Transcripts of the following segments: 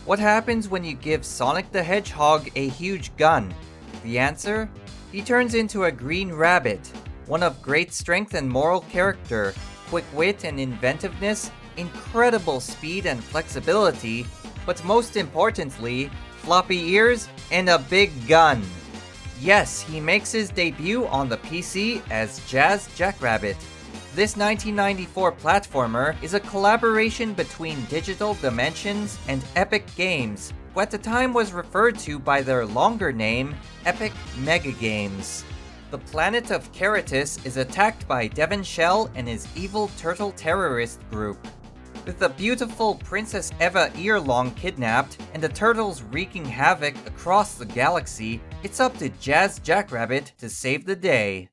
What happens when you give Sonic the Hedgehog a huge gun? The answer? He turns into a green rabbit, one of great strength and moral character, quick wit and inventiveness, incredible speed and flexibility, but most importantly, floppy ears and a big gun. Yes, he makes his debut on the PC as Jazz Jackrabbit. This 1994 platformer is a collaboration between Digital Dimensions and Epic Games, who at the time was referred to by their longer name, Epic Mega Games. The planet of Keratis is attacked by Devon Shell and his evil turtle terrorist group. With the beautiful Princess Eva Earlong kidnapped and the turtles wreaking havoc across the galaxy, it's up to Jazz Jackrabbit to save the day.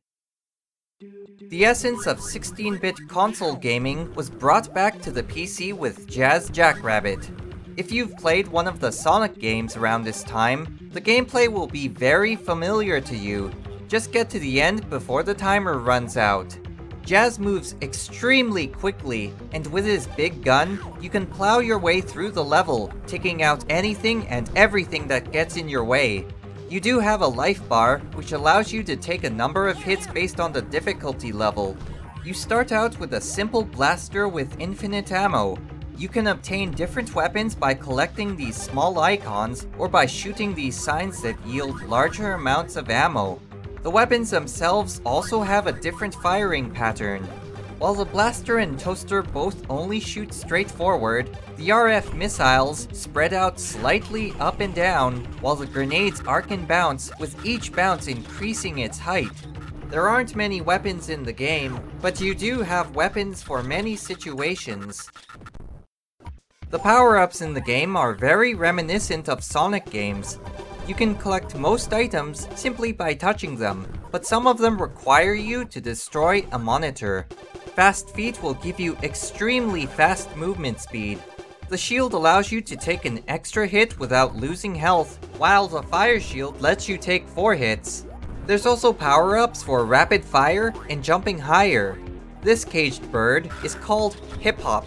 The essence of 16-bit console gaming was brought back to the PC with Jazz Jackrabbit. If you've played one of the Sonic games around this time, the gameplay will be very familiar to you. Just get to the end before the timer runs out. Jazz moves extremely quickly, and with his big gun, you can plow your way through the level, taking out anything and everything that gets in your way. You do have a life bar, which allows you to take a number of hits based on the difficulty level. You start out with a simple blaster with infinite ammo. You can obtain different weapons by collecting these small icons, or by shooting these signs that yield larger amounts of ammo. The weapons themselves also have a different firing pattern. While the blaster and toaster both only shoot straight forward, the RF missiles spread out slightly up and down, while the grenades arc and bounce, with each bounce increasing its height. There aren't many weapons in the game, but you do have weapons for many situations. The power-ups in the game are very reminiscent of Sonic games. You can collect most items simply by touching them, but some of them require you to destroy a monitor. Fast feet will give you extremely fast movement speed. The shield allows you to take an extra hit without losing health, while the fire shield lets you take 4 hits. There's also power-ups for rapid fire and jumping higher. This caged bird is called Hip Hop.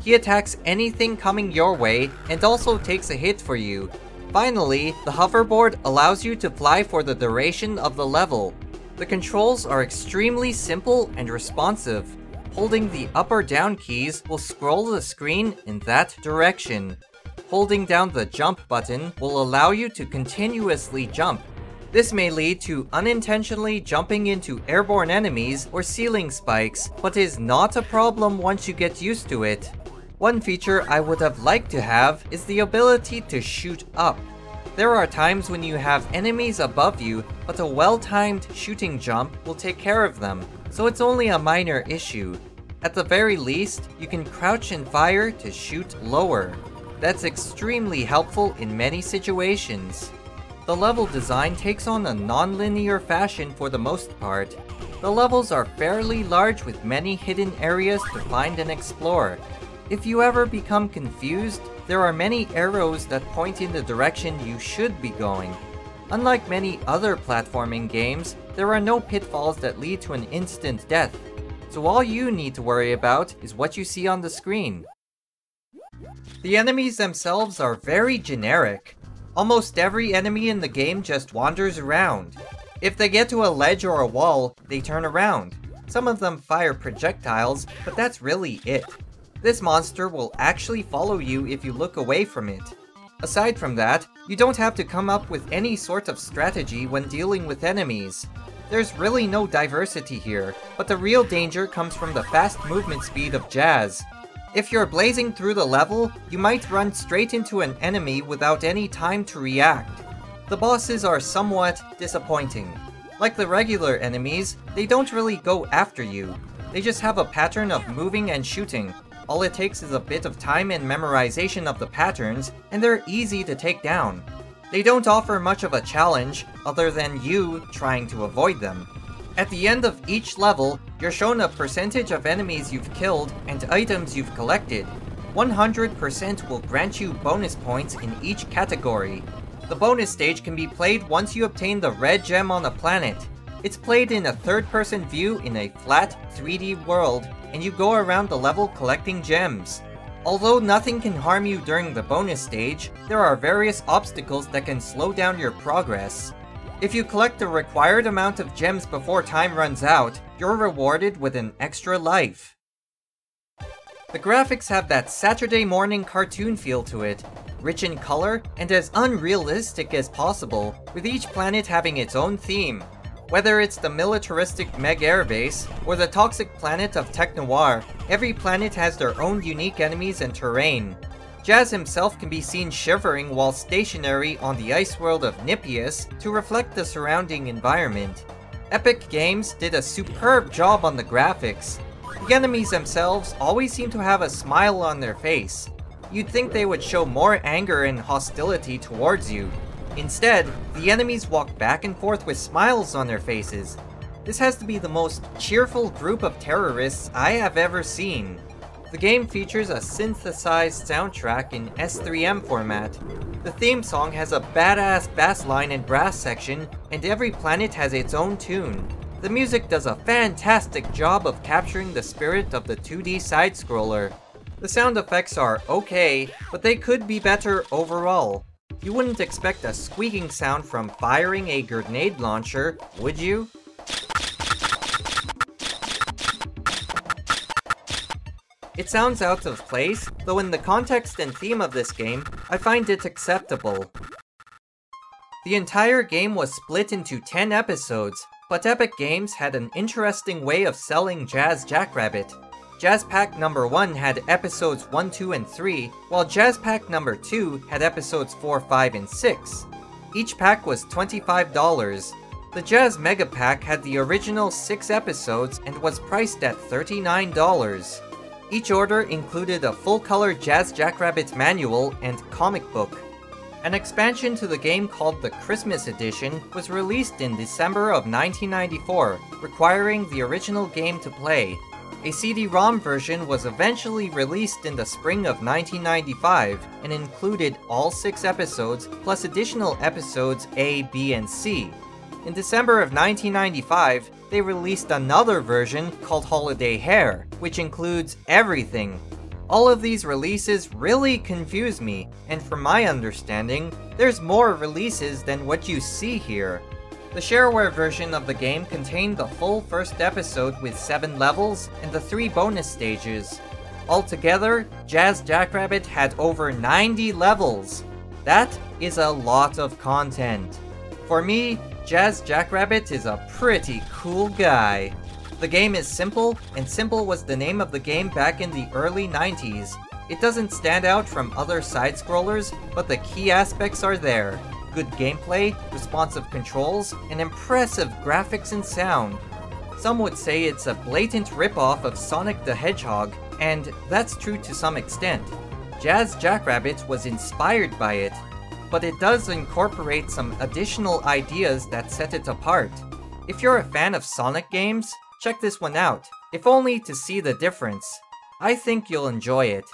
He attacks anything coming your way and also takes a hit for you. Finally, the hoverboard allows you to fly for the duration of the level. The controls are extremely simple and responsive. Holding the up or down keys will scroll the screen in that direction. Holding down the jump button will allow you to continuously jump. This may lead to unintentionally jumping into airborne enemies or ceiling spikes, but is not a problem once you get used to it. One feature I would have liked to have is the ability to shoot up. There are times when you have enemies above you, but a well-timed shooting jump will take care of them, so it's only a minor issue. At the very least, you can crouch and fire to shoot lower. That's extremely helpful in many situations. The level design takes on a non-linear fashion for the most part. The levels are fairly large with many hidden areas to find and explore. If you ever become confused, there are many arrows that point in the direction you should be going. Unlike many other platforming games, there are no pitfalls that lead to an instant death, so all you need to worry about is what you see on the screen. The enemies themselves are very generic. Almost every enemy in the game just wanders around. If they get to a ledge or a wall, they turn around. Some of them fire projectiles, but that's really it. This monster will actually follow you if you look away from it. Aside from that, you don't have to come up with any sort of strategy when dealing with enemies. There's really no diversity here, but the real danger comes from the fast movement speed of Jazz. If you're blazing through the level, you might run straight into an enemy without any time to react. The bosses are somewhat disappointing. Like the regular enemies, they don't really go after you. They just have a pattern of moving and shooting. All it takes is a bit of time and memorization of the patterns, and they're easy to take down. They don't offer much of a challenge, other than you trying to avoid them. At the end of each level, you're shown a percentage of enemies you've killed and items you've collected. 100% will grant you bonus points in each category. The bonus stage can be played once you obtain the red gem on a planet. It's played in a third-person view in a flat, 3D world, and you go around the level collecting gems. Although nothing can harm you during the bonus stage, there are various obstacles that can slow down your progress. If you collect the required amount of gems before time runs out, you're rewarded with an extra life. The graphics have that Saturday morning cartoon feel to it, rich in color and as unrealistic as possible, with each planet having its own theme. Whether it's the militaristic Meg Air Base or the toxic planet of Tech Noir, every planet has their own unique enemies and terrain. Jazz himself can be seen shivering while stationary on the ice world of Nippius to reflect the surrounding environment. Epic Games did a superb job on the graphics. The enemies themselves always seem to have a smile on their face. You'd think they would show more anger and hostility towards you. Instead, the enemies walk back and forth with smiles on their faces. This has to be the most cheerful group of terrorists I have ever seen. The game features a synthesized soundtrack in S3M format. The theme song has a badass bass line and brass section, and every planet has its own tune. The music does a fantastic job of capturing the spirit of the 2D side-scroller. The sound effects are okay, but they could be better overall. You wouldn't expect a squeaking sound from firing a grenade launcher, would you? It sounds out of place, though in the context and theme of this game, I find it acceptable. The entire game was split into 10 episodes, but Epic Games had an interesting way of selling Jazz Jackrabbit. Jazz Pack number 1 had episodes 1, 2, and 3, while Jazz Pack number 2 had episodes 4, 5, and 6. Each pack was $25. The Jazz Mega Pack had the original 6 episodes and was priced at $39. Each order included a full-color Jazz Jackrabbit manual and comic book. An expansion to the game called the Christmas Edition was released in December of 1994, requiring the original game to play. A CD-ROM version was eventually released in the spring of 1995 and included all 6 episodes plus additional episodes A, B, and C. In December of 1995, they released another version called Holiday Hair, which includes everything. All of these releases really confuse me, and from my understanding, there's more releases than what you see here. The shareware version of the game contained the full first episode with 7 levels and the 3 bonus stages. Altogether, Jazz Jackrabbit had over 90 levels. That is a lot of content. For me, Jazz Jackrabbit is a pretty cool guy. The game is simple, and simple was the name of the game back in the early 90s. It doesn't stand out from other side-scrollers, but the key aspects are there. Good gameplay, responsive controls, and impressive graphics and sound. Some would say it's a blatant ripoff of Sonic the Hedgehog, and that's true to some extent. Jazz Jackrabbit was inspired by it, but it does incorporate some additional ideas that set it apart. If you're a fan of Sonic games, check this one out, if only to see the difference. I think you'll enjoy it.